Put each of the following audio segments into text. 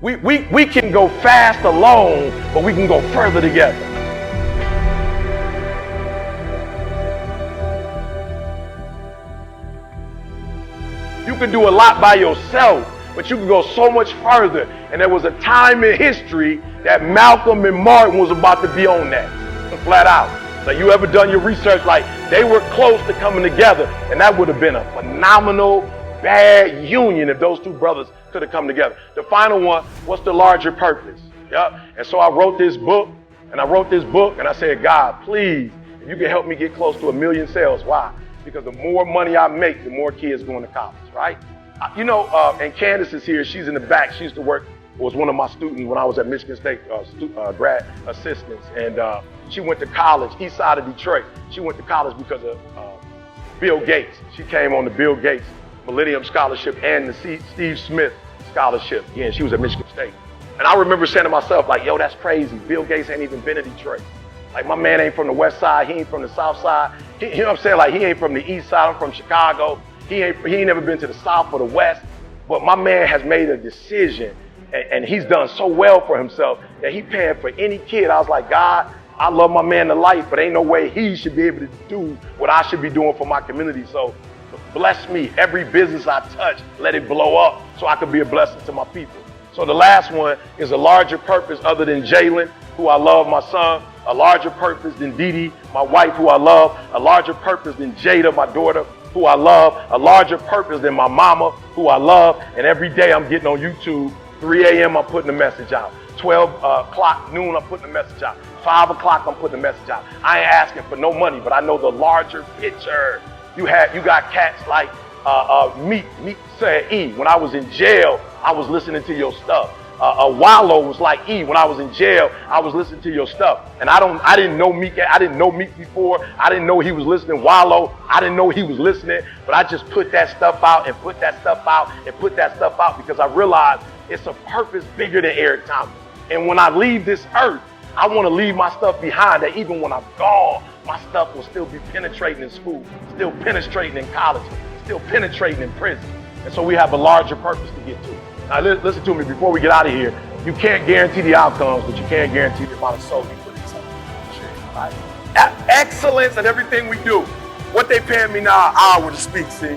We can go fast alone, but we can go further together. You can do a lot by yourself, but you can go so much further. And there was a time in history that Malcolm and Martin was about to be on that, flat out. So you ever done your research? Like, they were close to coming together, and that would have been a phenomenal, bad union if those two brothers could have come together. The final one, what's the larger purpose? Yeah. And so I wrote this book, and I said, God, please, if you can help me get close to 1 million sales. Why? Because the more money I make, the more kids going to college, right? You know, and Candace is here. She's in the back. She used to work, was one of my students when I was at Michigan State, grad assistants. And she went to college, east side of Detroit. She went to college because of Bill Gates. She came on the Bill Gates Millennium Scholarship and the Steve Smith Scholarship. Again, she was at Michigan State. And I remember saying to myself, like, yo, that's crazy. Bill Gates ain't even been to Detroit. Like, my man ain't from the west side. He ain't from the south side. You know what I'm saying? Like, he ain't from the east side. I'm from Chicago. He ain't never been to the south or the west. But my man has made a decision, and he's done so well for himself that he paying for any kid. I was like, God, I love my man to life, but ain't no way he should be able to do what I should be doing for my community. So bless me. Every business I touch, let it blow up so I can be a blessing to my people. So the last one is a larger purpose other than Jalen, who I love, my son, a larger purpose than Dee Dee, my wife, who I love, a larger purpose than Jada, my daughter, who I love, a larger purpose than my mama, who I love. And every day I'm getting on YouTube, 3 a.m. I'm putting a message out. 12 o'clock noon, I'm putting a message out. 5 o'clock, I'm putting a message out. I ain't asking for no money, but I know the larger picture. You got cats like Meek said E. When I was in jail, I was listening to your stuff. Wallow was like E. When I was in jail, I was listening to your stuff. And I didn't know Meek. I didn't know Meek before. I didn't know he was listening. Wallow, I didn't know he was listening. But I just put that stuff out and put that stuff out and put that stuff out because I realized it's a purpose bigger than Eric Thomas. And when I leave this earth, I want to leave my stuff behind that even when I'm gone, my stuff will still be penetrating in school, still penetrating in college, still penetrating in prison. And so we have a larger purpose to get to. Now listen to me before we get out of here. You can't guarantee the outcomes, but you can guarantee the amount of soul you put in something. Right? Excellence in everything we do. What they paying me now an hour to speak, see?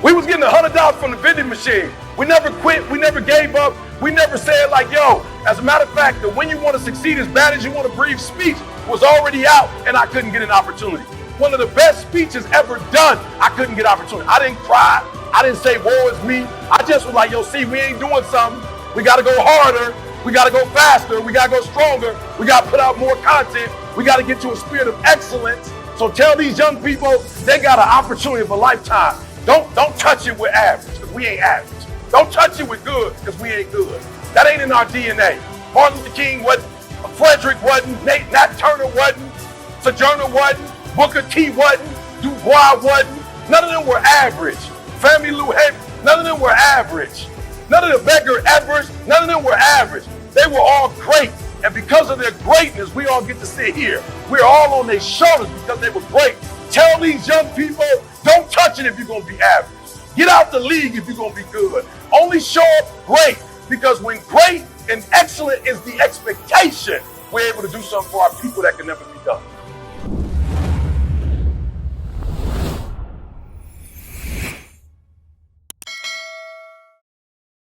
We was getting $100 from the vending machine. We never quit, we never gave up. We never said like, yo, as a matter of fact, the When You Want to Succeed as Bad as You Want to Breathe speech was already out and I couldn't get an opportunity. One of the best speeches ever done, I couldn't get opportunity. I didn't cry. I didn't say, woe is me. I just was like, yo, see, we ain't doing something. We got to go harder. We got to go faster. We got to go stronger. We got to put out more content. We got to get to a spirit of excellence. So tell these young people they got an opportunity of a lifetime. Don't touch it with average, because we ain't average. Don't touch it with good, because we ain't good. That ain't in our DNA. Martin Luther King wasn't, Frederick wasn't, Nat Turner wasn't, Sojourner wasn't, Booker T wasn't, Du Bois wasn't. None of them were average. Family Lou Henry, none of them were average. None of the Medgar Evers, none of them were average. They were all great. And because of their greatness, we all get to sit here. We're all on their shoulders because they were great. Tell these young people, don't touch it if you're going to be average. Get out the league if you're going to be good. Only show up great, because when great and excellent is the expectation, we're able to do something for our people that can never be done.